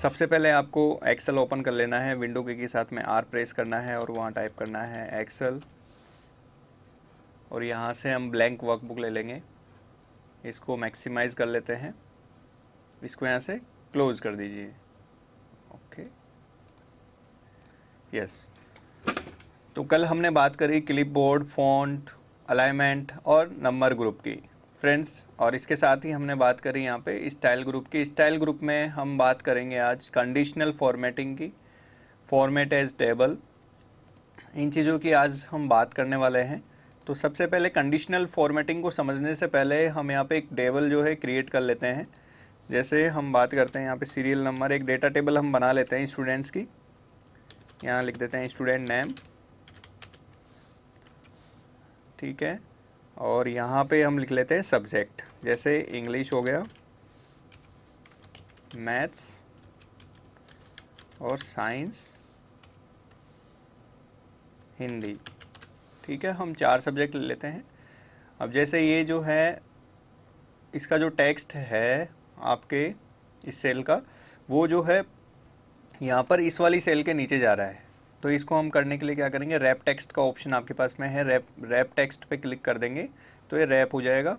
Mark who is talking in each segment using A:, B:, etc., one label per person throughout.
A: सबसे पहले आपको एक्सेल ओपन कर लेना है, विंडो के साथ में आर प्रेस करना है और वहाँ टाइप करना है एक्सेल, और यहाँ से हम ब्लैंक वर्कबुक ले लेंगे, इसको मैक्सिमाइज़ कर लेते हैं, इसको यहाँ से क्लोज़ कर दीजिए। Okay, yes. तो कल हमने बात करी क्लिपबोर्ड, फ़ॉन्ट, अलाइनमेंट और नंबर ग्रुप की फ्रेंड्स, और इसके साथ ही हमने बात करी यहाँ पे स्टाइल ग्रुप की। स्टाइल ग्रुप में हम बात करेंगे आज कंडीशनल फॉर्मेटिंग की, फॉर्मेट एज टेबल, इन चीज़ों की आज हम बात करने वाले हैं। तो सबसे पहले कंडीशनल फॉर्मेटिंग को समझने से पहले हम यहाँ पे एक टेबल जो है क्रिएट कर लेते हैं। जैसे हम बात करते हैं यहाँ पे सीरियल नंबर, एक डेटा टेबल हम बना लेते हैं स्टूडेंट्स की। यहाँ लिख देते हैं स्टूडेंट नेम, ठीक है, और यहाँ पे हम लिख लेते हैं सब्जेक्ट, जैसे इंग्लिश हो गया, मैथ्स और साइंस, हिंदी, ठीक है। हम 4 सब्जेक्ट ले लेते हैं। अब जैसे ये जो है इसका जो टेक्स्ट है आपके इस सेल का, वो जो है यहाँ पर इस वाली सेल के नीचे जा रहा है। तो इसको हम करने के लिए क्या करेंगे, रैप टेक्स्ट का ऑप्शन आपके पास में है, रैप टेक्स्ट पे क्लिक कर देंगे तो ये रैप हो जाएगा।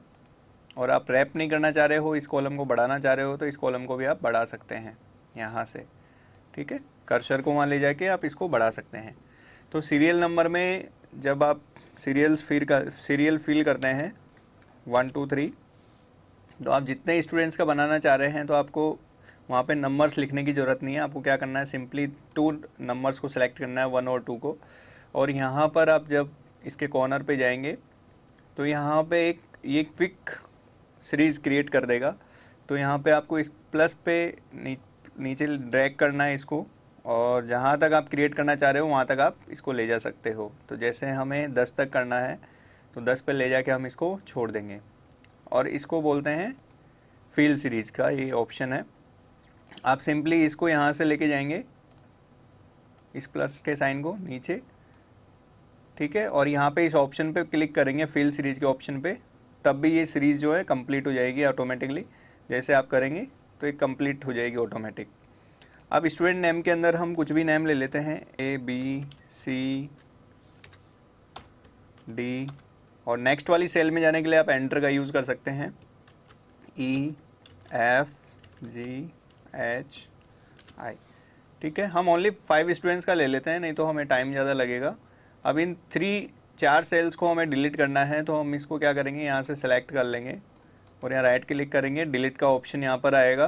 A: और आप रैप नहीं करना चाह रहे हो, इस कॉलम को बढ़ाना चाह रहे हो, तो इस कॉलम को भी आप बढ़ा सकते हैं यहाँ से, ठीक है। कर्सर को वहाँ ले जाके आप इसको बढ़ा सकते हैं। तो सीरियल नंबर में जब आप सीरियल फिल करते हैं 1 2 3, तो आप जितने स्टूडेंट्स का बनाना चाह रहे हैं तो आपको वहाँ पे नंबर्स लिखने की ज़रूरत नहीं है। आपको क्या करना है, सिंपली 2 नंबर्स को सिलेक्ट करना है, 1 और 2 को, और यहाँ पर आप जब इसके कॉर्नर पे जाएंगे तो यहाँ पे एक ये क्विक सीरीज़ क्रिएट कर देगा। तो यहाँ पे आपको इस प्लस पे नीचे ड्रैग करना है इसको, और जहाँ तक आप क्रिएट करना चाह रहे हो वहाँ तक आप इसको ले जा सकते हो। तो जैसे हमें 10 तक करना है तो 10 पे ले जाके हम इसको छोड़ देंगे, और इसको बोलते हैं फिल सीरीज़ का ये ऑप्शन है। आप सिंपली इसको यहाँ से लेके जाएंगे, इस प्लस के साइन को नीचे, ठीक है, और यहाँ पे इस ऑप्शन पे क्लिक करेंगे फिल सीरीज़ के ऑप्शन पे, तब भी ये सीरीज़ जो है कंप्लीट हो जाएगी ऑटोमेटिकली। जैसे आप करेंगे तो ये कंप्लीट हो जाएगी ऑटोमेटिक। अब स्टूडेंट नेम के अंदर हम कुछ भी नेम ले लेते हैं, ABCD, और नेक्स्ट वाली सेल में जाने के लिए आप एंटर का यूज़ कर सकते हैं, EFGHI, ठीक है। हम ओनली 5 स्टूडेंट्स का ले लेते हैं, नहीं तो हमें टाइम ज़्यादा लगेगा। अब इन 4 सेल्स को हमें डिलीट करना है, तो हम इसको क्या करेंगे, यहाँ से सेलेक्ट कर लेंगे और यहाँ राइट क्लिक करेंगे, डिलीट का ऑप्शन यहाँ पर आएगा,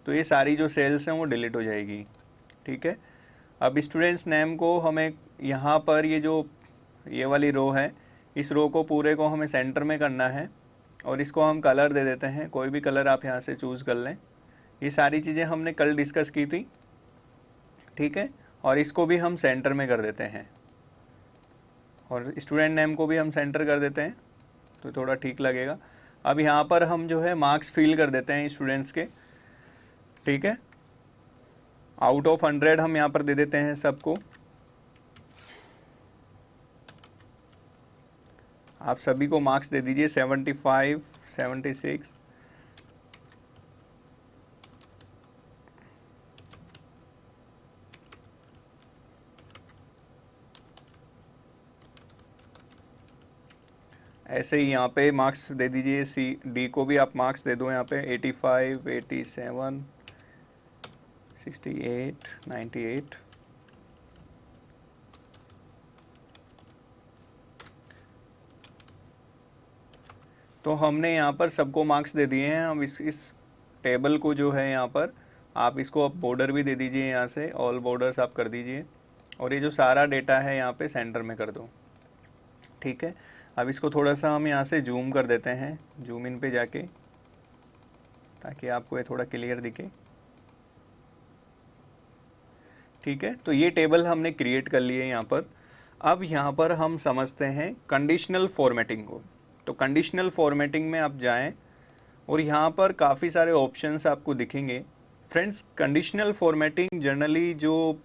A: तो ये सारी जो सेल्स हैं वो डिलीट हो जाएगी, ठीक है। अब स्टूडेंट्स नेम को हमें यहाँ पर ये वाली रो है, इस रो को पूरे को हमें सेंटर में करना है, और इसको हम कलर दे देते हैं, कोई भी कलर आप यहाँ से चूज़ कर लें। ये सारी चीज़ें हमने कल डिस्कस की थी, ठीक है, और इसको भी हम सेंटर में कर देते हैं, और स्टूडेंट नेम को भी हम सेंटर कर देते हैं तो थोड़ा ठीक लगेगा। अब यहाँ पर हम जो है मार्क्स फिल कर देते हैं स्टूडेंट्स के, ठीक है। आउट ऑफ 100 हम यहाँ पर दे देते हैं सबको। आप सभी को मार्क्स दे दीजिए 75, 76, ऐसे ही यहाँ पे मार्क्स दे दीजिए। D को भी आप मार्क्स दे दो यहाँ पे 85, 87, 68, 98, तो हमने यहाँ पर सबको मार्क्स दे दिए हैं। अब इस टेबल को जो है यहाँ पर आप इसको अब बॉर्डर भी दे दीजिए, यहाँ से ऑल बॉर्डर्स आप कर दीजिए, और ये जो सारा डेटा है यहाँ पे सेंटर में कर दो, ठीक है। अब इसको थोड़ा सा हम यहाँ से जूम कर देते हैं, जूम इन पे जाके, ताकि आपको ये थोड़ा क्लियर दिखे, ठीक है। तो ये टेबल हमने क्रिएट कर लिए यहाँ पर। अब यहाँ पर हम समझते हैं कंडीशनल फॉर्मेटिंग को। तो कंडीशनल फॉर्मेटिंग में आप जाएं और यहाँ पर काफ़ी सारे ऑप्शंस आपको दिखेंगे। फ्रेंड्स, कंडीशनल फॉर्मेटिंग जनरली जो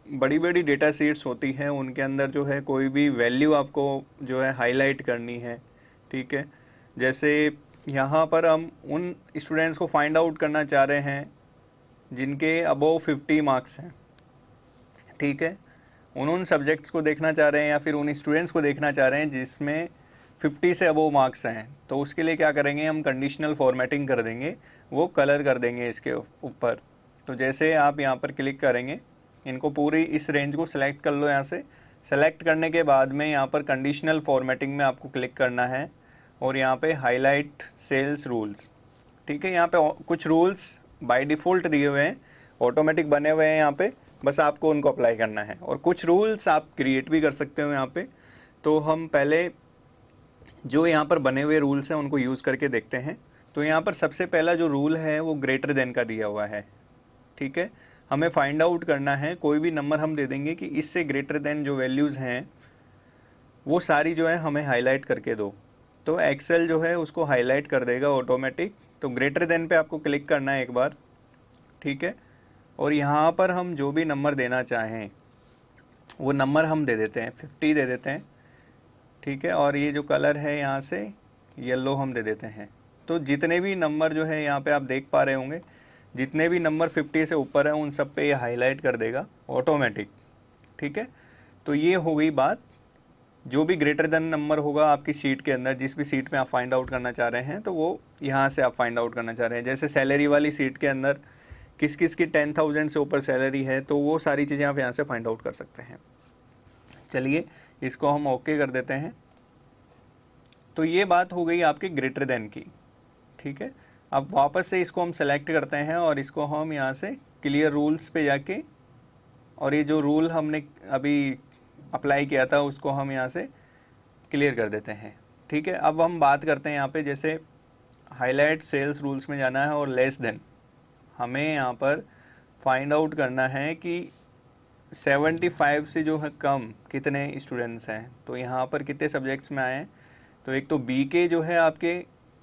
A: बड़ी बड़ी डेटा शीट्स होती हैं उनके अंदर जो है कोई भी वैल्यू आपको जो है हाईलाइट करनी है, ठीक है। जैसे यहाँ पर हम उन स्टूडेंट्स को फाइंड आउट करना चाह रहे हैं जिनके अबोव 50 मार्क्स हैं, ठीक है, उन सब्जेक्ट्स को देखना चाह रहे हैं या फिर उन स्टूडेंट्स को देखना चाह रहे हैं जिसमें 50 से अबोव मार्क्स हैं, तो उसके लिए क्या करेंगे, हम कंडीशनल फॉर्मेटिंग कर देंगे, वो कलर कर देंगे इसके ऊपर। तो जैसे आप यहाँ पर क्लिक करेंगे, इनको पूरी इस रेंज को सिलेक्ट कर लो यहाँ से। सेलेक्ट करने के बाद में यहाँ पर कंडीशनल फॉर्मेटिंग में आपको क्लिक करना है और यहाँ पे हाईलाइट सेल्स रूल्स, ठीक है। यहाँ पे कुछ रूल्स बाय डिफ़ॉल्ट दिए हुए हैं, ऑटोमेटिक बने हुए हैं यहाँ पे, बस आपको उनको अप्लाई करना है। और कुछ रूल्स आप क्रिएट भी कर सकते हो यहाँ पे। तो हम पहले जो यहाँ पर बने हुए रूल्स हैं उनको यूज़ करके देखते हैं। तो यहाँ पर सबसे पहला जो रूल है वो ग्रेटर देन का दिया हुआ है, ठीक है। हमें फाइंड आउट करना है, कोई भी नंबर हम दे देंगे कि इससे ग्रेटर देन जो वैल्यूज़ हैं वो सारी जो है हमें हाईलाइट करके दो। तो एक्सेल जो है उसको हाईलाइट कर देगा ऑटोमेटिक। तो ग्रेटर देन पे आपको क्लिक करना है एक बार, ठीक है। और यहाँ पर हम जो भी नंबर देना चाहें वो नंबर हम दे देते हैं, 50 दे देते हैं, ठीक है। और ये जो कलर है यहाँ से येलो हम दे देते हैं। तो जितने भी नंबर जो है यहाँ पे आप देख पा रहे होंगे, जितने भी नंबर 50 से ऊपर हैं उन सब पे ये हाईलाइट कर देगा ऑटोमेटिक, ठीक है। तो ये हो गई बात। जो भी ग्रेटर देन नंबर होगा आपकी सीट के अंदर, जिस भी सीट में आप फाइंड आउट करना चाह रहे हैं, तो वो यहाँ से आप फाइंड आउट करना चाह रहे हैं। जैसे सैलरी वाली सीट के अंदर किस किस की 10,000 से ऊपर सैलरी है, तो वो सारी चीज़ें आप यहाँ से फाइंड आउट कर सकते हैं। चलिए इसको हम ओके कर देते हैं। तो ये बात हो गई आपके ग्रेटर देन की, ठीक है। अब वापस से इसको हम सेलेक्ट करते हैं और इसको हम यहाँ से क्लियर रूल्स पे जाके, और ये जो रूल हमने अभी अप्लाई किया था उसको हम यहाँ से क्लियर कर देते हैं, ठीक है। अब हम बात करते हैं यहाँ पे, जैसे हाईलाइट सेल्स रूल्स में जाना है और लेस देन हमें यहाँ पर फाइंड आउट करना है कि 75 से जो है कम कितने स्टूडेंट्स हैं। तो यहाँ पर कितने सब्जेक्ट्स में आए हैं, तो एक तो बी के जो है आपके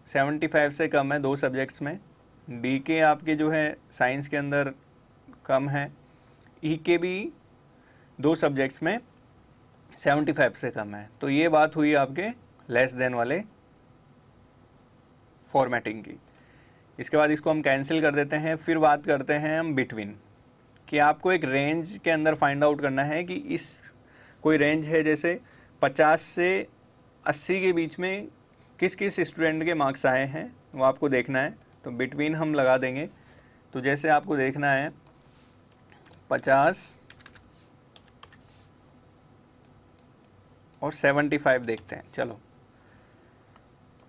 A: 75 से कम है 2 सब्जेक्ट्स में, डी के आपके जो है साइंस के अंदर कम है, ई के भी 2 सब्जेक्ट्स में 75 से कम है। तो ये बात हुई आपके लेस देन वाले फॉर्मेटिंग की। इसके बाद इसको हम कैंसिल कर देते हैं। फिर बात करते हैं हम बिटवीन, कि आपको एक रेंज के अंदर फाइंड आउट करना है कि इस कोई रेंज है जैसे 50 से 80 के बीच में किस किस स्टूडेंट के मार्क्स आए हैं, वो आपको देखना है। तो बिटवीन हम लगा देंगे। तो जैसे आपको देखना है 50 और 75 देखते हैं, चलो।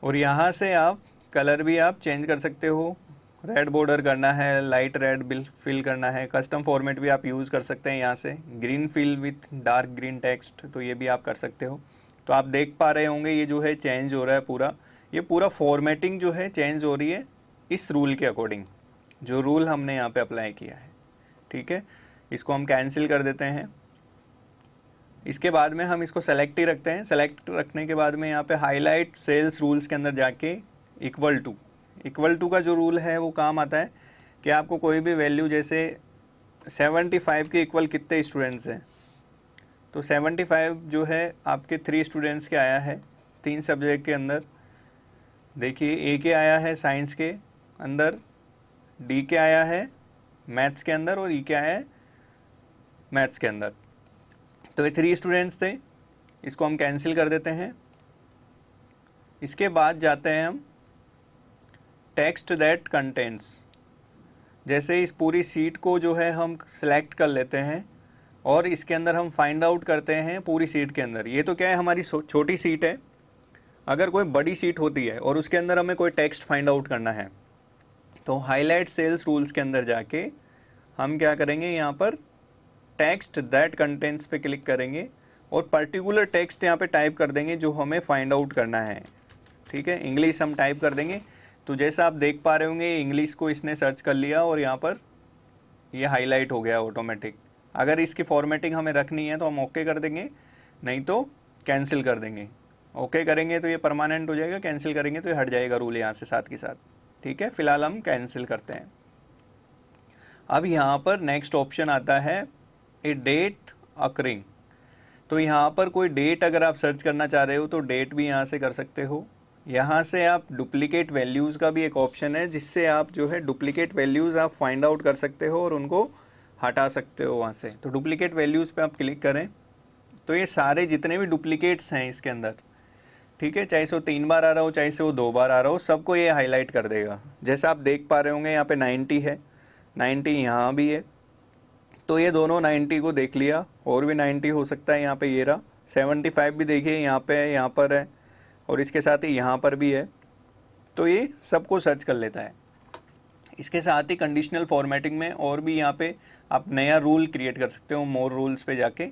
A: और यहाँ से आप कलर भी आप चेंज कर सकते हो, रेड बॉर्डर करना है, लाइट रेड बिल फिल करना है, कस्टम फॉर्मेट भी आप यूज़ कर सकते हैं यहाँ से, green fill with dark green text, तो ये भी आप कर सकते हो। तो आप देख पा रहे होंगे ये जो है चेंज हो रहा है पूरा, ये पूरा फॉर्मेटिंग जो है चेंज हो रही है इस रूल के अकॉर्डिंग, जो रूल हमने यहाँ पे अप्लाई किया है, ठीक है। इसको हम कैंसिल कर देते हैं। इसके बाद में हम इसको सेलेक्ट ही रखते हैं। सेलेक्ट रखने के बाद में यहाँ पे हाईलाइट सेल्स रूल्स के अंदर जाके इक्वल टू का जो रूल है वो काम आता है कि आपको कोई भी वैल्यू, जैसे 75 के इक्वल कितने स्टूडेंट्स हैं, तो 75 जो है आपके 3 स्टूडेंट्स के आया है 3 सब्जेक्ट के अंदर। देखिए ए के आया है साइंस के अंदर, डी के आया है मैथ्स के अंदर, और ई के आया है मैथ्स के अंदर। तो ये 3 स्टूडेंट्स थे, इसको हम कैंसिल कर देते हैं। इसके बाद जाते हैं हम टेक्स्ट दैट कंटेंट्स। जैसे इस पूरी सीट को जो है हम सेलेक्ट कर लेते हैं और इसके अंदर हम फाइंड आउट करते हैं पूरी सीट के अंदर। ये तो क्या है, हमारी छोटी सीट है। अगर कोई बड़ी सीट होती है और उसके अंदर हमें कोई टेक्स्ट फाइंड आउट करना है, तो हाईलाइट सेल्स रूल्स के अंदर जाके हम क्या करेंगे, यहाँ पर टेक्स्ट दैट कंटेंट्स पे क्लिक करेंगे और पर्टिकुलर टेक्स्ट यहाँ पे टाइप कर देंगे जो हमें फाइंड आउट करना है, ठीक है। इंग्लिश हम टाइप कर देंगे। तो जैसा आप देख पा रहे होंगे इंग्लिश को इसने सर्च कर लिया और यहाँ पर ये हाईलाइट हो गया ऑटोमेटिक। अगर इसकी फॉर्मेटिंग हमें रखनी है तो हम ओके कर देंगे, नहीं तो कैंसिल कर देंगे। ओके करेंगे तो ये परमानेंट हो जाएगा, कैंसिल करेंगे तो ये हट जाएगा रूल यहाँ से साथ के साथ, ठीक है। फिलहाल हम कैंसिल करते हैं। अब यहाँ पर नेक्स्ट ऑप्शन आता है ए डेट अकरिंग। तो यहाँ पर कोई डेट अगर आप सर्च करना चाह रहे हो तो डेट भी यहाँ से कर सकते हो, यहाँ से आप डुप्लीकेट वैल्यूज़ का भी एक ऑप्शन है, जिससे आप जो है डुप्लीकेट वैल्यूज़ आप फाइंड आउट कर सकते हो और उनको हटा सकते हो वहाँ से। तो डुप्लीकेट वैल्यूज़ पे आप क्लिक करें तो ये सारे जितने भी डुप्लीकेट्स हैं इसके अंदर, ठीक है, चाहे से वो 3 बार आ रहा हो चाहे से वो 2 बार आ रहा हो, सबको ये हाईलाइट कर देगा। जैसा आप देख पा रहे होंगे यहाँ पे 90 है, 90 यहाँ भी है, तो ये दोनों 90 को देख लिया, और भी 90 हो सकता है यहाँ पे, ये रहा 75 भी देखिए यहाँ पे है, यहाँ पर है, और इसके साथ ही यहाँ पर भी है। तो ये सबको सर्च कर लेता है। इसके साथ ही कंडीशनल फॉर्मेटिंग में और भी यहाँ पे आप नया रूल क्रिएट कर सकते हो, मोर रूल्स पे जाके,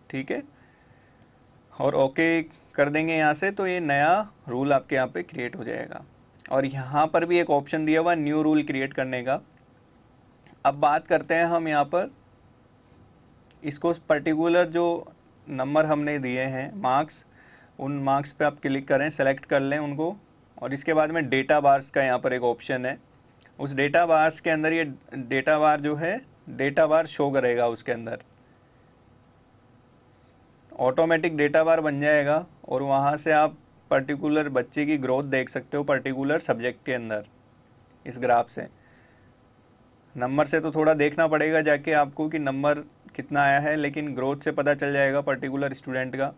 A: ठीक है, और ओके कर देंगे यहाँ से, तो ये नया रूल आपके यहाँ पे क्रिएट हो जाएगा। और यहाँ पर भी एक ऑप्शन दिया हुआ न्यू रूल क्रिएट करने का। अब बात करते हैं हम यहाँ पर इसको पर्टिकुलर जो नंबर हमने दिए हैं मार्क्स, उन मार्क्स पे आप क्लिक करें, सेलेक्ट कर लें उनको, और इसके बाद में डेटा बार्स का यहाँ पर एक ऑप्शन है। उस डेटा बार्स के अंदर ये डेटा बार जो है, डेटा बार शो करेगा, उसके अंदर ऑटोमेटिक डेटा बार बन जाएगा, और वहाँ से आप पर्टिकुलर बच्चे की ग्रोथ देख सकते हो पर्टिकुलर सब्जेक्ट के अंदर। इस ग्राफ से नंबर से तो थोड़ा देखना पड़ेगा जाके आपको कि नंबर कितना आया है, लेकिन ग्रोथ से पता चल जाएगा पर्टिकुलर स्टूडेंट का।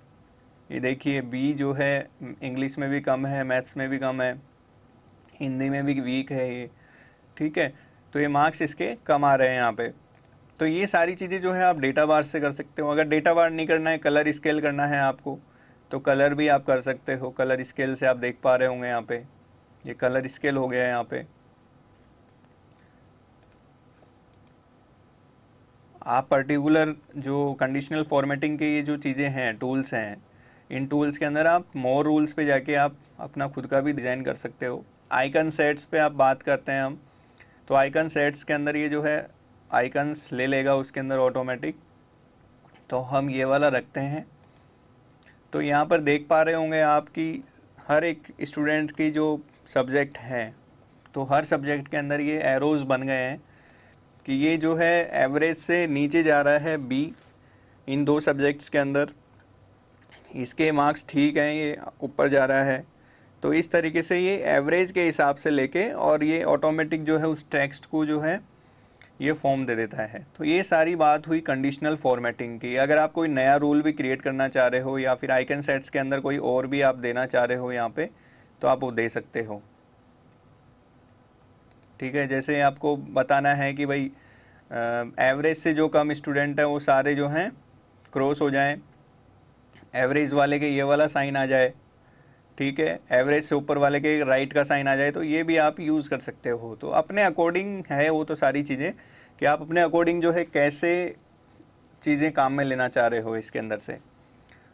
A: ये देखिए बी जो है इंग्लिश में भी कम है, मैथ्स में भी कम है, हिंदी में भी वीक है ये, ठीक है, तो ये मार्क्स इसके कम आ रहे हैं यहाँ पे। तो ये सारी चीज़ें जो है आप डेटा बार से कर सकते हो। अगर डेटा बार नहीं करना है, कलर स्केल करना है आपको, तो कलर भी आप कर सकते हो। कलर स्केल से आप देख पा रहे होंगे यहाँ पे, ये कलर स्केल हो गया है यहाँ पे। आप पर्टिकुलर जो कंडीशनल फॉर्मेटिंग के ये जो चीज़ें हैं, टूल्स हैं, इन टूल्स के अंदर आप मोर रूल्स पे जाके आप अपना खुद का भी डिज़ाइन कर सकते हो। आइकन सेट्स पे आप बात करते हैं हम, तो आइकन सेट्स के अंदर ये जो है आइकन्स ले लेगा उसके अंदर ऑटोमेटिक, तो हम ये वाला रखते हैं। तो यहाँ पर देख पा रहे होंगे आप कि हर एक स्टूडेंट की जो सब्जेक्ट है, तो हर सब्जेक्ट के अंदर ये एरोज़ बन गए हैं कि ये जो है एवरेज से नीचे जा रहा है बी इन 2 सब्जेक्ट्स के अंदर, इसके मार्क्स ठीक हैं, ये ऊपर जा रहा है। तो इस तरीके से ये एवरेज के हिसाब से लेके, और ये ऑटोमेटिक जो है उस टेक्स्ट को जो है ये फॉर्म दे देता है। तो ये सारी बात हुई कंडीशनल फॉर्मेटिंग की। अगर आप कोई नया रूल भी क्रिएट करना चाह रहे हो, या फिर आइकन सेट्स के अंदर कोई और भी आप देना चाह रहे हो यहाँ पे, तो आप वो दे सकते हो, ठीक है। जैसे आपको बताना है कि भाई एवरेज से जो कम स्टूडेंट है वो सारे जो हैं क्रॉस हो जाएं, एवरेज वाले के ये वाला साइन आ जाए, ठीक है, एवरेज से ऊपर वाले के राइट का साइन आ जाए, तो ये भी आप यूज़ कर सकते हो। तो अपने अकॉर्डिंग है वो तो सारी चीज़ें, कि आप अपने अकॉर्डिंग जो है कैसे चीज़ें काम में लेना चाह रहे हो इसके अंदर से।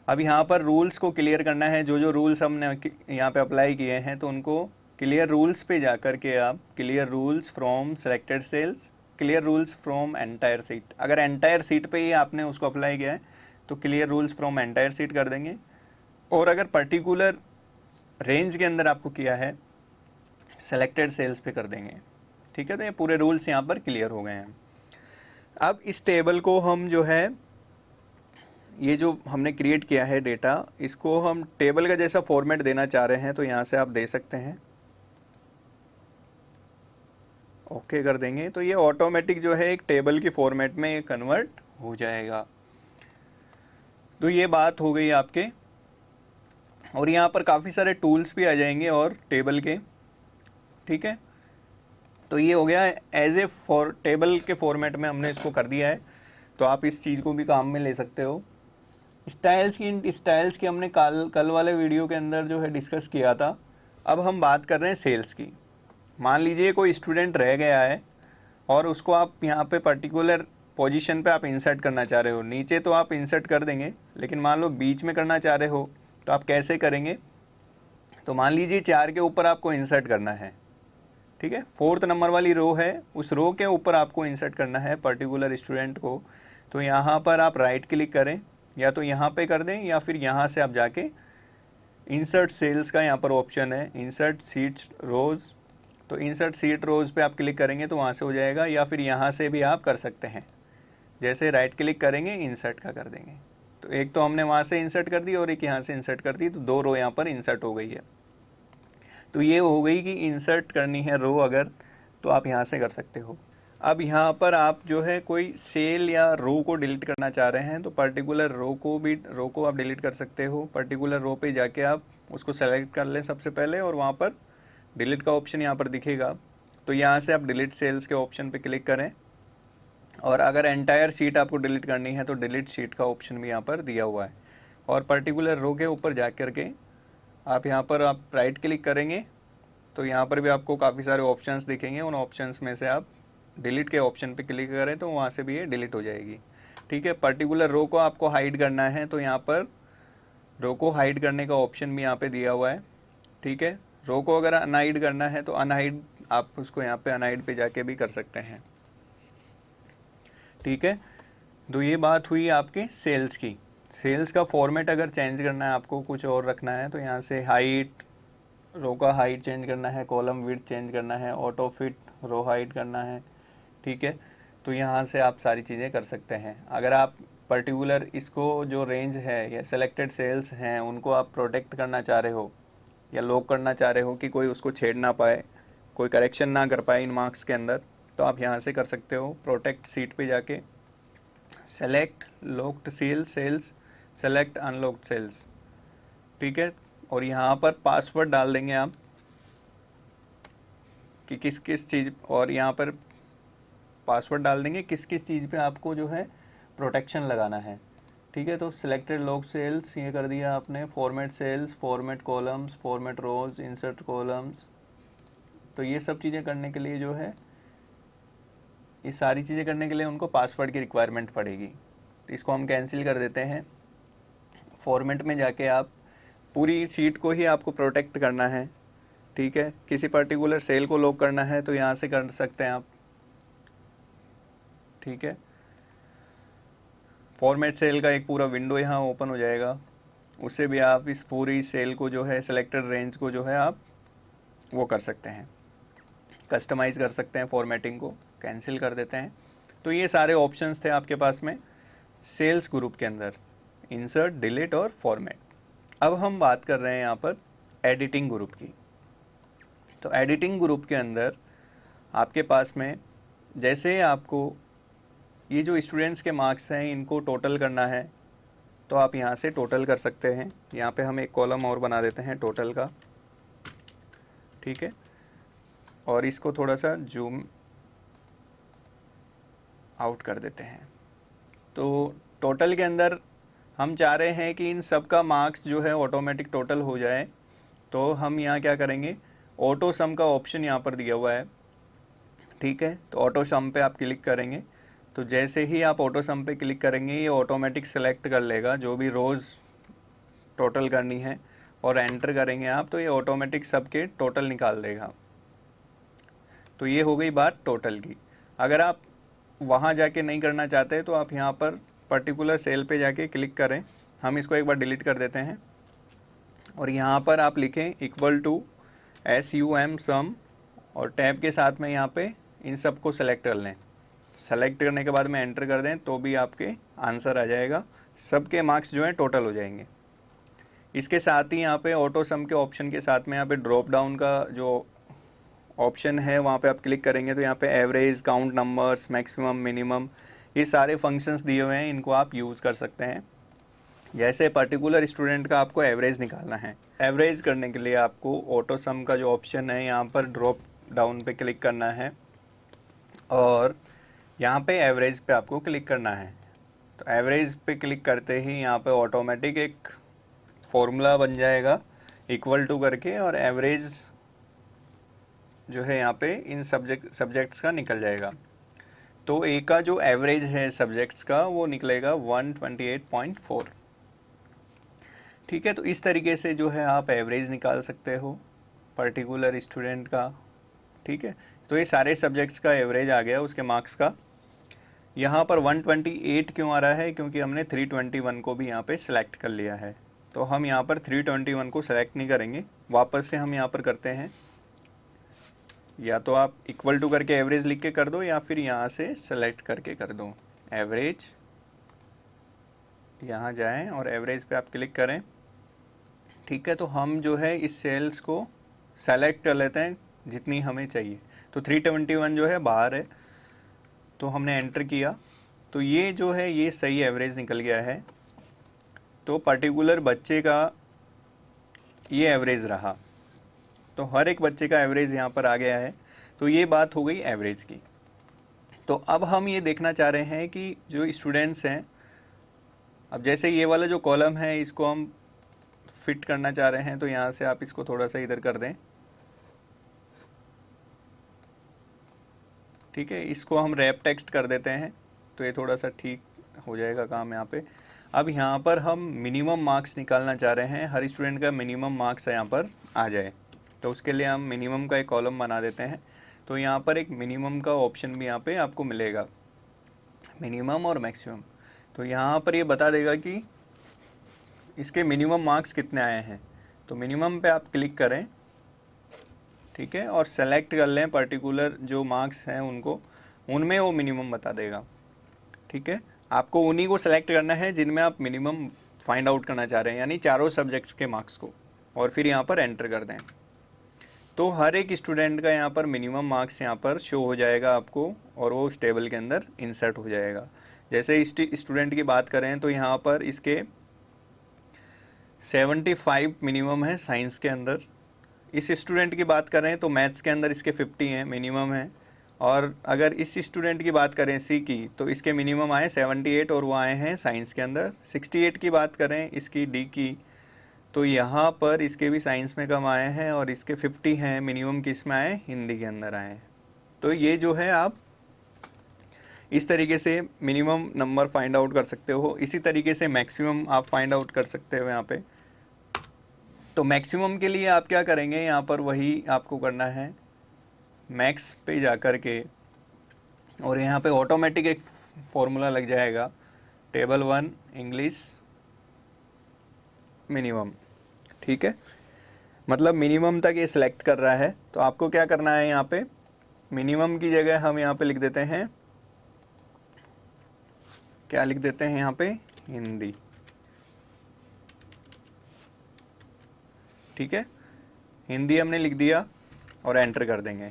A: अब यहाँ पर रूल्स को क्लियर करना है, जो जो रूल्स हमने यहाँ पे अप्लाई किए हैं, तो उनको क्लियर रूल्स पे जा कर के आप clear rules from selected cells, clear rules from entire sheet. अगर एंटायर सीट पे ही आपने उसको अप्लाई किया है तो clear rules from entire sheet कर देंगे, और अगर पर्टिकुलर रेंज के अंदर आपको किया है सेलेक्टेड सेल्स पे कर देंगे, ठीक है। तो ये पूरे रूल्स यहाँ पर क्लियर हो गए हैं। अब इस टेबल को हम जो है, ये जो हमने क्रिएट किया है डेटा, इसको हम टेबल का जैसा फॉर्मेट देना चाह रहे हैं, तो यहाँ से आप दे सकते हैं, ओके कर देंगे, तो ये ऑटोमेटिक जो है एक टेबल की फॉर्मेट में कन्वर्ट हो जाएगा। तो ये बात हो गई आपके, और यहाँ पर काफ़ी सारे टूल्स भी आ जाएंगे और टेबल के, ठीक है। तो ये हो गया एज ए टेबल के फॉर्मेट में हमने इसको कर दिया है, तो आप इस चीज़ को भी काम में ले सकते हो। स्टाइल्स की हमने कल वाले वीडियो के अंदर जो है डिस्कस किया था। अब हम बात कर रहे हैं सेल्स की। मान लीजिए कोई स्टूडेंट रह गया है और उसको आप यहाँ पे पर्टिकुलर पोजीशन पे आप इंसर्ट करना चाह रहे हो। नीचे तो आप इंसर्ट कर देंगे, लेकिन मान लो बीच में करना चाह रहे हो तो आप कैसे करेंगे। तो मान लीजिए 4 के ऊपर आपको इंसर्ट करना है, ठीक है, 4th नंबर वाली रो है, उस रो के ऊपर आपको इंसर्ट करना है पर्टिकुलर स्टूडेंट को। तो यहाँ पर आप राइट क्लिक करें, या तो यहाँ पे कर दें, या फिर यहाँ से आप जाके इंसर्ट सेल्स का यहाँ पर ऑप्शन है, इंसर्ट सीट रोज़। तो इंसर्ट सीट रोज़ पे आप क्लिक करेंगे तो वहाँ से हो जाएगा, या फिर यहाँ से भी आप कर सकते हैं, जैसे राइट क्लिक करेंगे इंसर्ट का कर देंगे, तो एक तो हमने वहाँ से इंसर्ट कर दी और एक यहाँ से इंसर्ट कर दी, तो 2 रो यहाँ पर इंसर्ट हो गई है। तो ये हो गई कि इंसर्ट करनी है रो अगर, तो आप यहाँ से कर सकते हो। अब यहाँ पर आप जो है कोई सेल या रो को डिलीट करना चाह रहे हैं, तो पर्टिकुलर रो को आप डिलीट कर सकते हो। पर्टिकुलर रो पे जाके आप उसको सेलेक्ट कर लें सबसे पहले, और वहाँ पर डिलीट का ऑप्शन यहाँ पर दिखेगा। तो यहाँ से आप डिलीट सेल्स के ऑप्शन पे क्लिक करें, और अगर एंटायर शीट आपको डिलीट करनी है तो डिलीट शीट का ऑप्शन भी यहाँ पर दिया हुआ है। और पर्टिकुलर रो के ऊपर जा कर के आप यहाँ पर आप राइट क्लिक करेंगे, तो यहाँ पर भी आपको काफ़ी सारे ऑप्शंस दिखेंगे। उन ऑप्शंस में से आप डिलीट के ऑप्शन पे क्लिक करें तो वहाँ से भी ये डिलीट हो जाएगी। ठीक है, पर्टिकुलर रो को आपको हाइड करना है तो यहाँ पर रो को हाइड करने का ऑप्शन भी यहाँ पे दिया हुआ है। ठीक है, रो को अगर अनहाइड करना है तो अनहाइड आप उसको यहाँ पे अनहाइड पे जाके भी कर सकते हैं। ठीक है, तो ये बात हुई आपके सेल्स की। सेल्स का फॉर्मेट अगर चेंज करना है, आपको कुछ और रखना है, तो यहाँ से हाइट, रो का हाइट चेंज करना है, कॉलम विड्थ चेंज करना है, ऑटो फिट रो हाइट करना है। ठीक है, तो यहाँ से आप सारी चीज़ें कर सकते हैं। अगर आप पर्टिकुलर इसको जो रेंज है या सेलेक्टेड सेल्स हैं उनको आप प्रोटेक्ट करना चाह रहे हो या लॉक करना चाह रहे हो कि कोई उसको छेड़ ना पाए, कोई करेक्शन ना कर पाए इन मार्क्स के अंदर, तो आप यहाँ से कर सकते हो। प्रोटेक्ट सीट पे जाके select locked cells, select unlocked cells. ठीक है, और यहाँ पर पासवर्ड डाल देंगे आप कि किस किस चीज़, और यहाँ पर पासवर्ड डाल देंगे किस किस चीज़ पे आपको जो है प्रोटेक्शन लगाना है। ठीक है, तो सिलेक्टेड लॉक सेल्स ये कर दिया आपने, format cells, format columns, format rows, insert columns. तो ये सब चीज़ें करने के लिए जो है, ये सारी चीज़ें करने के लिए उनको पासवर्ड की रिक्वायरमेंट पड़ेगी। तो इसको हम कैंसिल कर देते हैं। फॉर्मेट में जाके आप पूरी शीट को ही आपको प्रोटेक्ट करना है। ठीक है, किसी पर्टिकुलर सेल को लॉक करना है तो यहाँ से कर सकते हैं आप। ठीक है, फॉर्मेट सेल का एक पूरा विंडो यहाँ ओपन हो जाएगा, उससे भी आप इस पूरी सेल को जो है सिलेक्टेड रेंज को जो है आप वो कर सकते हैं, कस्टमाइज़ कर सकते हैं। फॉर्मेटिंग को कैंसिल कर देते हैं। तो ये सारे ऑप्शंस थे आपके पास में सेल्स ग्रुप के अंदर, इंसर्ट, डिलीट और फॉर्मेट। अब हम बात कर रहे हैं यहाँ पर एडिटिंग ग्रुप की। तो एडिटिंग ग्रुप के अंदर आपके पास में जैसे आपको ये जो स्टूडेंट्स के मार्क्स हैं इनको टोटल करना है, तो आप यहाँ से टोटल कर सकते हैं। यहाँ पे हम एक कॉलम और बना देते हैं टोटल का। ठीक है, और इसको थोड़ा सा जूम आउट कर देते हैं। तो टोटल के अंदर हम चाह रहे हैं कि इन सब का मार्क्स जो है ऑटोमेटिक टोटल हो जाए, तो हम यहाँ क्या करेंगे, ऑटो सम का ऑप्शन यहाँ पर दिया हुआ है। ठीक है, तो ऑटो सम पे आप क्लिक करेंगे, तो जैसे ही आप ऑटो सम पे क्लिक करेंगे ये ऑटोमेटिक सेलेक्ट कर लेगा जो भी रोज़ टोटल करनी है, और एंटर करेंगे आप तो ये ऑटोमेटिक सबके टोटल निकाल देगा। तो ये हो गई बात टोटल की। अगर आप वहाँ जाके नहीं करना चाहते तो आप यहाँ पर पर्टिकुलर सेल पे जाके क्लिक करें। हम इसको एक बार डिलीट कर देते हैं, और यहाँ पर आप लिखें इक्वल टू SUM सम, और टैब के साथ में यहाँ पे इन सब को सेलेक्ट कर लें। सेलेक्ट करने के बाद में एंटर कर दें तो भी आपके आंसर आ जाएगा, सबके मार्क्स जो हैं टोटल हो जाएंगे। इसके साथ ही यहाँ पे ऑटो सम के ऑप्शन के साथ में यहाँ पे ड्रॉप डाउन का जो ऑप्शन है वहाँ पे आप क्लिक करेंगे तो यहाँ पे average, count numbers, maximum, minimum, ये सारे फंक्शंस दिए हुए हैं, इनको आप यूज़ कर सकते हैं। जैसे पर्टिकुलर स्टूडेंट का आपको एवरेज निकालना है, एवरेज करने के लिए आपको ऑटो सम का जो ऑप्शन है यहाँ पर ड्रॉप डाउन पे क्लिक करना है, और यहाँ पे एवरेज पे आपको क्लिक करना है। तो एवरेज पे क्लिक करते ही यहाँ पे ऑटोमेटिक एक फॉर्मूला बन जाएगा इक्वल टू करके, और एवरेज जो है यहाँ पे इन सब्जेक्ट्स का निकल जाएगा। तो ए का जो एवरेज है सब्जेक्ट्स का वो निकलेगा 128.4। ठीक है, तो इस तरीके से जो है आप एवरेज निकाल सकते हो पर्टिकुलर स्टूडेंट का। ठीक है, तो ये सारे सब्जेक्ट्स का एवरेज आ गया उसके मार्क्स का। यहाँ पर 128 क्यों आ रहा है, क्योंकि हमने 321 को भी यहाँ पे सिलेक्ट कर लिया है। तो हम यहाँ पर 321 को सिलेक्ट नहीं करेंगे, वापस से हम यहाँ पर करते हैं, या तो आप इक्वल टू करके एवरेज लिख के कर दो, या फिर यहाँ से सेलेक्ट करके कर दो एवरेज यहाँ जाएं और एवरेज पे आप क्लिक करें। ठीक है, तो हम जो है इस सेल्स को सेलेक्ट कर लेते हैं जितनी हमें चाहिए। तो 321 जो है बाहर है, तो हमने एंटर किया, तो ये जो है ये सही एवरेज निकल गया है। तो पर्टिकुलर बच्चे का ये एवरेज रहा, तो हर एक बच्चे का एवरेज यहाँ पर आ गया है। तो ये बात हो गई एवरेज की। तो अब हम ये देखना चाह रहे हैं कि जो स्टूडेंट्स हैं, अब जैसे ये वाला जो कॉलम है इसको हम फिट करना चाह रहे हैं, तो यहाँ से आप इसको थोड़ा सा इधर कर दें। ठीक है, इसको हम रैप टेक्स्ट कर देते हैं, तो ये थोड़ा सा ठीक हो जाएगा काम यहाँ पे। अब यहाँ पर हम मिनिमम मार्क्स निकालना चाह रहे हैं, हर स्टूडेंट का मिनिमम मार्क्स यहाँ पर आ जाए, तो उसके लिए हम मिनिमम का एक कॉलम बना देते हैं। तो यहाँ पर एक मिनिमम का ऑप्शन भी यहाँ पे आपको मिलेगा, मिनिमम और मैक्सिमम। तो यहाँ पर ये बता देगा कि इसके मिनिमम मार्क्स कितने आए हैं। तो मिनिमम पे आप क्लिक करें, ठीक है, और सेलेक्ट कर लें पर्टिकुलर जो मार्क्स हैं उनको, उनमें वो मिनिमम बता देगा। ठीक है, आपको उन्हीं को सेलेक्ट करना है जिनमें आप मिनिमम फाइंड आउट करना चाह रहे हैं, यानी चारों सब्जेक्ट्स के मार्क्स को, और फिर यहाँ पर एंटर कर दें। तो हर एक स्टूडेंट का यहाँ पर मिनिमम मार्क्स यहाँ पर शो हो जाएगा आपको, और वो उस टेबल के अंदर इंसर्ट हो जाएगा। जैसे इस स्टूडेंट की बात करें तो यहाँ पर इसके 75 मिनिमम है साइंस के अंदर। इस स्टूडेंट की बात करें तो मैथ्स के अंदर इसके 50 हैं, मिनिमम है। और अगर इस स्टूडेंट की बात करें सी की, तो इसके मिनिमम आए 78 और वो आए हैं साइंस के अंदर। 68 की बात करें इसकी डी की, तो यहाँ पर इसके भी साइंस में कम आए हैं, और इसके 50 हैं मिनिमम, किस में आए, हिंदी के अंदर आए हैं। तो ये जो है आप इस तरीके से मिनिमम नंबर फाइंड आउट कर सकते हो। इसी तरीके से मैक्सिमम आप फाइंड आउट कर सकते हो यहाँ पे। तो मैक्सिमम के लिए आप क्या करेंगे, यहाँ पर वही आपको करना है, मैक्स पे जा कर के, और यहाँ पे ऑटोमेटिक एक फॉर्मूला लग जाएगा, टेबल 1 इंग्लिश मिनिमम। ठीक है, मतलब मिनिमम तक ये सिलेक्ट कर रहा है। तो आपको क्या करना है, यहाँ पे मिनिमम की जगह हम यहाँ पे लिख देते हैं, क्या लिख देते हैं यहाँ पे, हिंदी। ठीक है, हिंदी हमने लिख दिया और एंटर कर देंगे।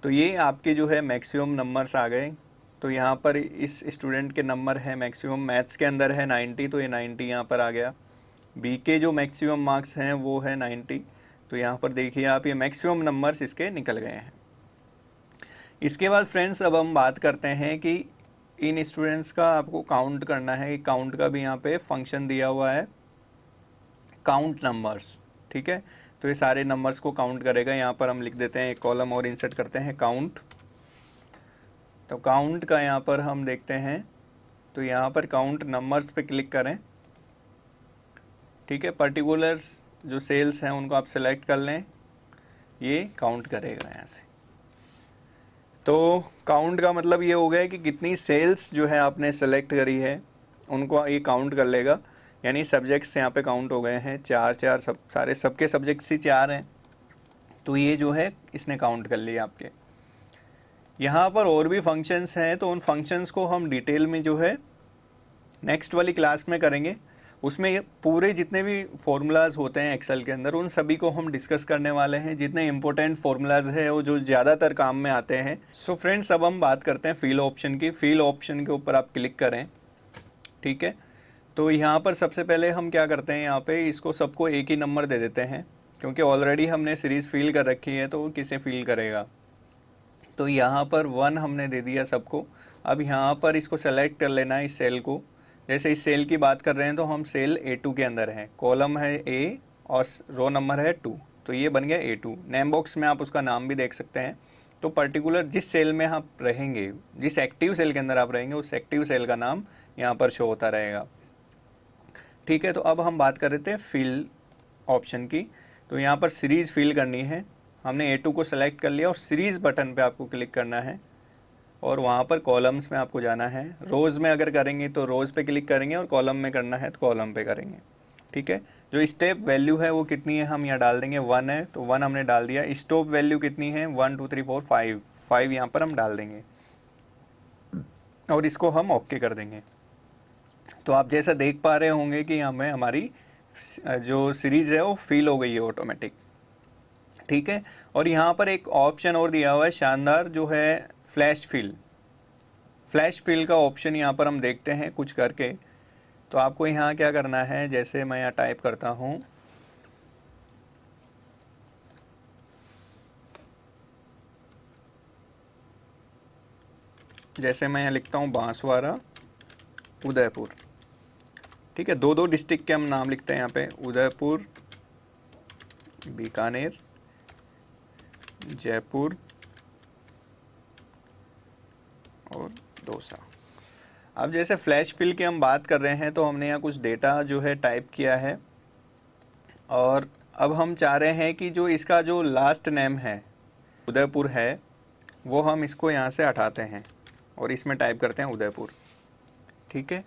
A: तो ये आपके जो है मैक्सिमम नंबर्स आ गए। तो यहाँ पर इस स्टूडेंट के नंबर है मैक्सिमम, मैथ्स के अंदर है 90, तो ये 90 यहाँ पर आ गया। बी के जो मैक्सिमम मार्क्स हैं वो है 90, तो यहाँ पर देखिए आप, ये मैक्सिमम नंबर्स इसके निकल गए हैं। इसके बाद फ्रेंड्स अब हम बात करते हैं कि इन स्टूडेंट्स का आपको काउंट करना है। काउंट का भी यहाँ पे फंक्शन दिया हुआ है, काउंट नंबर्स। ठीक है, तो ये सारे नंबर्स को काउंट करेगा। यहाँ पर हम लिख देते हैं, एक कॉलम और इंसर्ट करते हैं, काउंट। तो काउंट का यहाँ पर हम देखते हैं, तो यहाँ पर काउंट नंबर्स पे क्लिक करें। ठीक है, पर्टिकुलर्स जो सेल्स हैं उनको आप सेलेक्ट कर लें, ये काउंट करेगा यहाँ से। तो काउंट का मतलब ये हो गया कि कितनी सेल्स जो है आपने सेलेक्ट करी है उनको ये काउंट कर लेगा। यानी सब्जेक्ट्स यहाँ पे काउंट हो गए हैं, 4 सब, सारे सबके सब्जेक्ट्स ही 4 हैं, तो ये जो है इसने काउंट कर लिया आपके। यहाँ पर और भी फंक्शंस हैं, तो उन फंक्शंस को हम डिटेल में जो है नेक्स्ट वाली क्लास में करेंगे। उसमें पूरे जितने भी फार्मूलाज होते हैं एक्सेल के अंदर, उन सभी को हम डिस्कस करने वाले हैं। जितने इंपॉर्टेंट फार्मूलाज हैं वो जो ज़्यादातर काम में आते हैं। सो फ्रेंड्स, अब हम बात करते हैं फिल ऑप्शन की। फिल ऑप्शन के ऊपर आप क्लिक करें। ठीक है, तो यहाँ पर सबसे पहले हम क्या करते हैं, यहाँ पे इसको सबको एक ही नंबर दे देते हैं, क्योंकि ऑलरेडी हमने सीरीज़ फिल कर रखी है, तो वो किसे फिल करेगा। तो यहाँ पर 1 हमने दे दिया सबको। अब यहाँ पर इसको सेलेक्ट कर लेना है, इस सेल को। जैसे इस सेल की बात कर रहे हैं तो हम सेल A2 के अंदर हैं, कॉलम है A और रो नंबर है 2, तो ये बन गया A2। नेम बॉक्स में आप उसका नाम भी देख सकते हैं। तो पर्टिकुलर जिस सेल में आप रहेंगे, जिस एक्टिव सेल के अंदर आप रहेंगे, उस एक्टिव सेल का नाम यहाँ पर शो होता रहेगा। ठीक है, तो अब हम बात कर रहे थे फिल ऑप्शन की। तो यहाँ पर सीरीज़ फिल करनी है, हमने A2 को सेलेक्ट कर लिया और सीरीज़ बटन पे आपको क्लिक करना है, और वहाँ पर कॉलम्स में आपको जाना है। रोज़ में अगर करेंगे तो रोज़ पे क्लिक करेंगे, और कॉलम में करना है तो कॉलम पे करेंगे। ठीक है, जो स्टेप वैल्यू है वो कितनी है हम यहाँ डाल देंगे, 1 है, तो 1 हमने डाल दिया। स्टॉप वैल्यू कितनी है, 1 2 3 4 5 यहाँ पर हम डाल देंगे, और इसको हम ओके कर देंगे। तो आप जैसा देख पा रहे होंगे कि हमें हमारी जो सीरीज़ है वो फिल हो गई है ऑटोमेटिक। ठीक है, और यहाँ पर एक ऑप्शन और दिया हुआ है शानदार, जो है फ्लैश फिल। फ्लैश फिल का ऑप्शन यहाँ पर हम देखते हैं कुछ करके। तो आपको यहाँ क्या करना है, जैसे मैं यहाँ टाइप करता हूँ, जैसे मैं यहाँ लिखता हूँ बांसवाड़ा उदयपुर। ठीक है, दो दो डिस्ट्रिक्ट के हम नाम लिखते हैं यहाँ पे, उदयपुर, बीकानेर, जयपुर और दौसा। अब जैसे फ्लैश फिल की हम बात कर रहे हैं, तो हमने यहाँ कुछ डेटा जो है टाइप किया है, और अब हम चाह रहे हैं कि जो इसका जो लास्ट नेम है उदयपुर है, वो हम इसको यहाँ से हटाते हैं और इसमें टाइप करते हैं उदयपुर। ठीक है,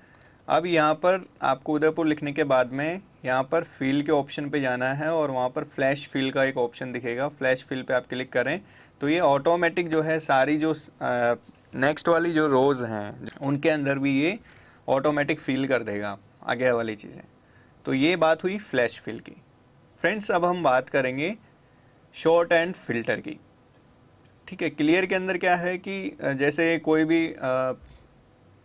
A: अब यहाँ पर आपको उदयपुर लिखने के बाद में यहाँ पर फिल के ऑप्शन पे जाना है, और वहाँ पर फ्लैश फिल का एक ऑप्शन दिखेगा, फ्लैश फिल पे आप क्लिक करें तो ये ऑटोमेटिक जो है सारी जो नेक्स्ट वाली जो रोज़ हैं उनके अंदर भी ये ऑटोमेटिक फिल कर देगा आगे वाली चीज़ें। तो ये बात हुई फ्लैश फिल की। फ्रेंड्स, अब हम बात करेंगे शॉर्ट एंड फिल्टर की। ठीक है, क्लियर के अंदर क्या है कि जैसे कोई भी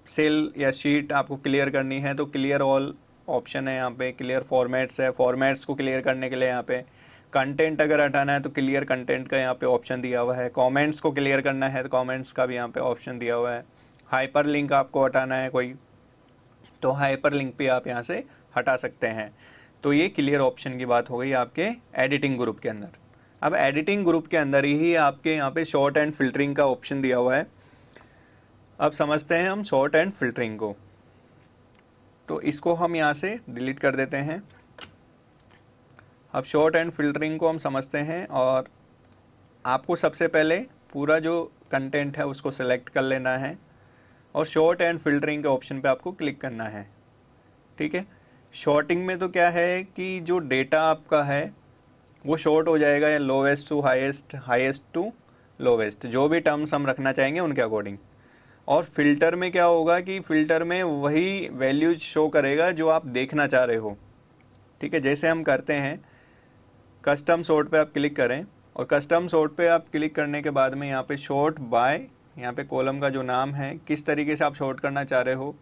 A: सेल या शीट आपको क्लियर करनी है तो क्लियर ऑल ऑप्शन है यहाँ पे, क्लियर फॉर्मेट्स है, फॉर्मेट्स को क्लियर करने के लिए यहाँ पे, कंटेंट अगर हटाना है तो क्लियर कंटेंट का यहाँ पे ऑप्शन दिया हुआ है, कमेंट्स को क्लियर करना है तो कमेंट्स का भी यहाँ पे ऑप्शन दिया हुआ है, हाइपर लिंक आपको हटाना है कोई, तो हाइपर लिंक भी आप यहाँ से हटा सकते हैं। तो ये क्लियर ऑप्शन की बात हो गई आपके एडिटिंग ग्रुप के अंदर। अब एडिटिंग ग्रुप के अंदर ही आपके यहाँ पे शॉर्ट एंड फिल्टरिंग का ऑप्शन दिया हुआ है। अब समझते हैं हम शॉर्ट एंड फिल्टरिंग को, तो इसको हम यहाँ से डिलीट कर देते हैं। अब शॉर्ट एंड फिल्टरिंग को हम समझते हैं, और आपको सबसे पहले पूरा जो कंटेंट है उसको सेलेक्ट कर लेना है और शॉर्ट एंड फिल्टरिंग के ऑप्शन पे आपको क्लिक करना है। ठीक है, शॉर्टिंग में तो क्या है कि जो डेटा आपका है वो शॉर्ट हो जाएगा, या lowest to highest, highest to lowest, जो भी टर्म्स हम रखना चाहेंगे उनके अकॉर्डिंग। और फिल्टर में क्या होगा कि फ़िल्टर में वही वैल्यूज शो करेगा जो आप देखना चाह रहे हो। ठीक है, जैसे हम करते हैं कस्टम सॉर्ट पे आप क्लिक करें, और कस्टम सॉर्ट पे आप क्लिक करने के बाद में यहाँ पे शॉर्ट बाय, यहाँ पे कॉलम का जो नाम है किस तरीके से आप शॉर्ट करना चाह रहे हो,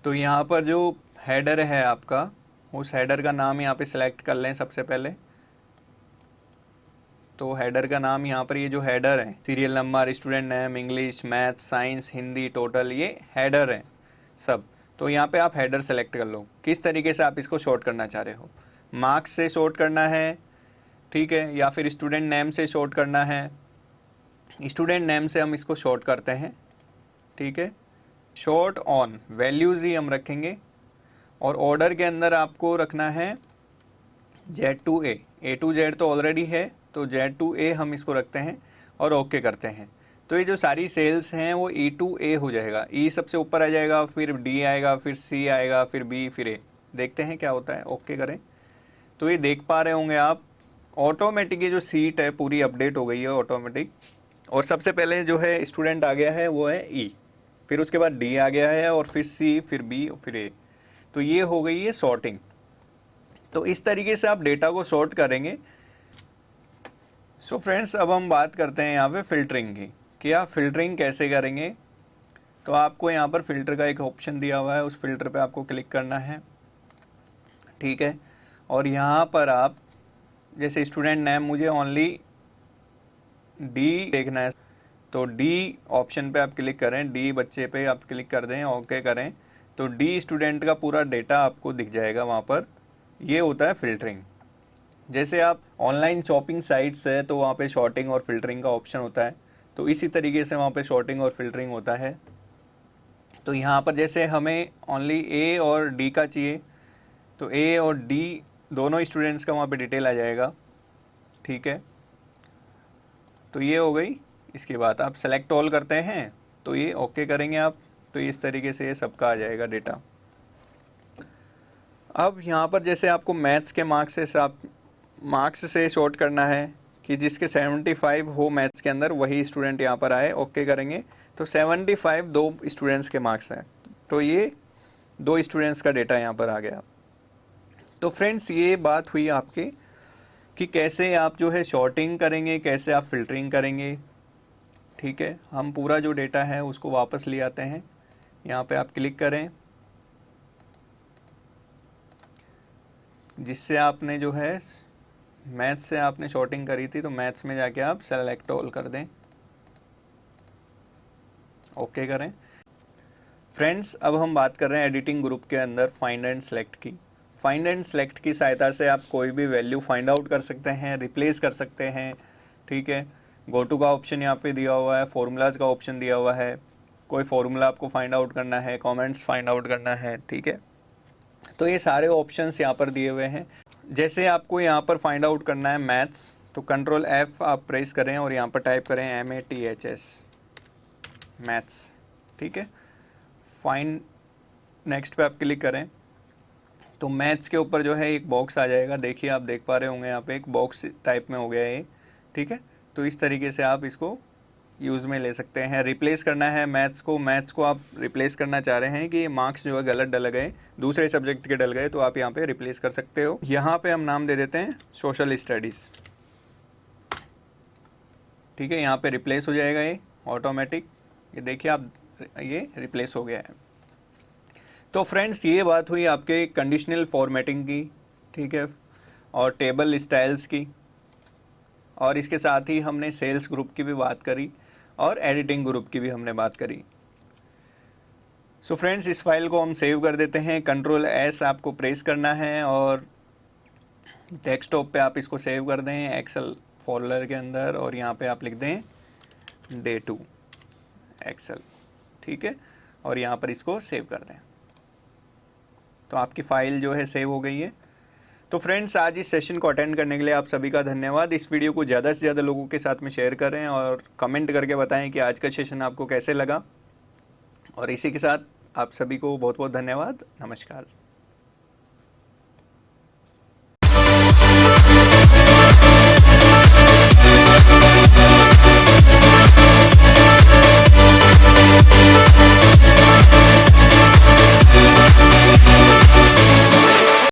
A: तो यहाँ पर जो हेडर है आपका, उस हेडर का नाम यहाँ पे सिलेक्ट कर लें सबसे पहले। तो हेडर का नाम यहाँ पर, ये जो हेडर है, serial number, student name, English, math, science, Hindi, total, ये हेडर है सब। तो यहाँ पे आप हेडर सेलेक्ट कर लो किस तरीके से आप इसको शॉर्ट करना चाह रहे हो, मार्क्स से शॉर्ट करना है, ठीक है, या फिर स्टूडेंट नेम से शॉर्ट करना है। स्टूडेंट नेम से हम इसको शॉर्ट करते हैं। ठीक है, शॉर्ट ऑन वैल्यूज़ ही हम रखेंगे, और ऑर्डर के अंदर आपको रखना है Z to A, A to Z तो ऑलरेडी है, तो Z to A हम इसको रखते हैं और ओके करते हैं। तो ये जो सारी सेल्स हैं वो E to A हो जाएगा, E सबसे ऊपर आ जाएगा, फिर D आएगा, फिर C आएगा, फिर B, फिर A। देखते हैं क्या होता है, ओके करें। तो ये देख पा रहे होंगे आप, ऑटोमेटिक ये जो सीट है पूरी अपडेट हो गई है ऑटोमेटिक। और सबसे पहले जो है स्टूडेंट आ गया है वो है E, फिर उसके बाद D आ गया है, और फिर C, फिर B, फिर A। तो ये हो गई है सॉर्टिंग। तो इस तरीके से आप डेटा को सॉर्ट करेंगे। सो फ्रेंड्स, अब हम बात करते हैं यहाँ पे फ़िल्टरिंग की, कि आप फ़िल्टरिंग कैसे करेंगे। तो आपको यहाँ पर फ़िल्टर का एक ऑप्शन दिया हुआ है, उस फिल्टर पे आपको क्लिक करना है। ठीक है, और यहाँ पर आप जैसे स्टूडेंट नेम मुझे ओनली D देखना है, तो D ऑप्शन पे आप क्लिक करें, D बच्चे पे आप क्लिक कर दें, ओके करें, तो D स्टूडेंट का पूरा डेटा आपको दिख जाएगा वहाँ पर। ये होता है फ़िल्टरिंग। जैसे आप ऑनलाइन शॉपिंग साइट्स है तो वहाँ पे शॉर्टिंग और फिल्टरिंग का ऑप्शन होता है, तो इसी तरीके से वहाँ पे शॉर्टिंग और फिल्टरिंग होता है। तो यहाँ पर जैसे हमें ओनली A और D का चाहिए, तो A और D दोनों स्टूडेंट्स का वहाँ पे डिटेल आ जाएगा। ठीक है, तो ये हो गई। इसके बाद आप सेलेक्ट ऑल करते हैं, तो ये ओके करेंगे आप, तो इस तरीके से ये सबका आ जाएगा डेटा। अब यहाँ पर जैसे आपको मैथ्स के मार्क्स से शॉर्ट करना है कि जिसके 75 हो मैथ्स के अंदर वही स्टूडेंट यहाँ पर आए, ओके करेंगे। तो 75 दो स्टूडेंट्स के मार्क्स हैं, तो ये 2 स्टूडेंट्स का डेटा यहाँ पर आ गया। तो फ्रेंड्स ये बात हुई आपके कि कैसे आप जो है शॉर्टिंग करेंगे, कैसे आप फिल्टरिंग करेंगे। ठीक है, हम पूरा जो डेटा है उसको वापस ले आते हैं। यहाँ पे आप क्लिक करें, जिससे आपने जो है मैथ्स से आपने शॉर्टिंग करी थी, तो मैथ्स में जाके आप सेलेक्ट ऑल कर दें, ओके करें। फ्रेंड्स अब हम बात कर रहे हैं एडिटिंग ग्रुप के अंदर फाइंड एंड सेलेक्ट की। फाइंड एंड सेलेक्ट की सहायता से आप कोई भी वैल्यू फाइंड आउट कर सकते हैं, रिप्लेस कर सकते हैं। ठीक है, गो टू का ऑप्शन यहाँ पे दिया हुआ है, फॉर्मूलाज का ऑप्शन दिया हुआ है, कोई फॉर्मूला आपको फाइंड आउट करना है, कमेंट्स फाइंड आउट करना है। ठीक है, तो ये सारे ऑप्शंस यहाँ पर दिए हुए हैं। जैसे आपको यहाँ पर फाइंड आउट करना है मैथ्स, तो कंट्रोल F आप प्रेस करें और यहाँ पर टाइप करें MATHS, मैथ्स। ठीक है, फाइंड नेक्स्ट पे आप क्लिक करें तो मैथ्स के ऊपर जो है एक बॉक्स आ जाएगा। देखिए, आप देख पा रहे होंगे यहाँ पे एक बॉक्स टाइप में हो गया है ये। ठीक है, तो इस तरीके से आप इसको यूज़ में ले सकते हैं। रिप्लेस करना है मैथ्स को आप रिप्लेस करना चाह रहे हैं कि ये मार्क्स जो है गलत डल गए, दूसरे सब्जेक्ट के डल गए, तो आप यहाँ पे रिप्लेस कर सकते हो। यहाँ पे हम नाम दे देते हैं सोशल स्टडीज़। ठीक है, यहाँ पे रिप्लेस हो जाएगा ये ऑटोमेटिक। ये देखिए आप, ये रिप्लेस हो गया है। तो फ्रेंड्स ये बात हुई आपके कंडीशनल फॉर्मेटिंग की। ठीक है, और टेबल स्टाइल्स की, और इसके साथ ही हमने सेल्स ग्रुप की भी बात करी और एडिटिंग ग्रुप की भी हमने बात करी। सो फ्रेंड्स इस फाइल को हम सेव कर देते हैं। कंट्रोल S आपको प्रेस करना है और डेस्कटॉप पे आप इसको सेव कर दें एक्सेल फोल्डर के अंदर, और यहाँ पे आप लिख दें Day 2 एक्सेल। ठीक है, और यहाँ पर इसको सेव कर दें, तो आपकी फ़ाइल जो है सेव हो गई है। तो फ्रेंड्स आज इस सेशन को अटेंड करने के लिए आप सभी का धन्यवाद। इस वीडियो को ज़्यादा से ज़्यादा लोगों के साथ में शेयर करें और कमेंट करके बताएं कि आज का सेशन आपको कैसे लगा। और इसी के साथ आप सभी को बहुत बहुत धन्यवाद। नमस्कार।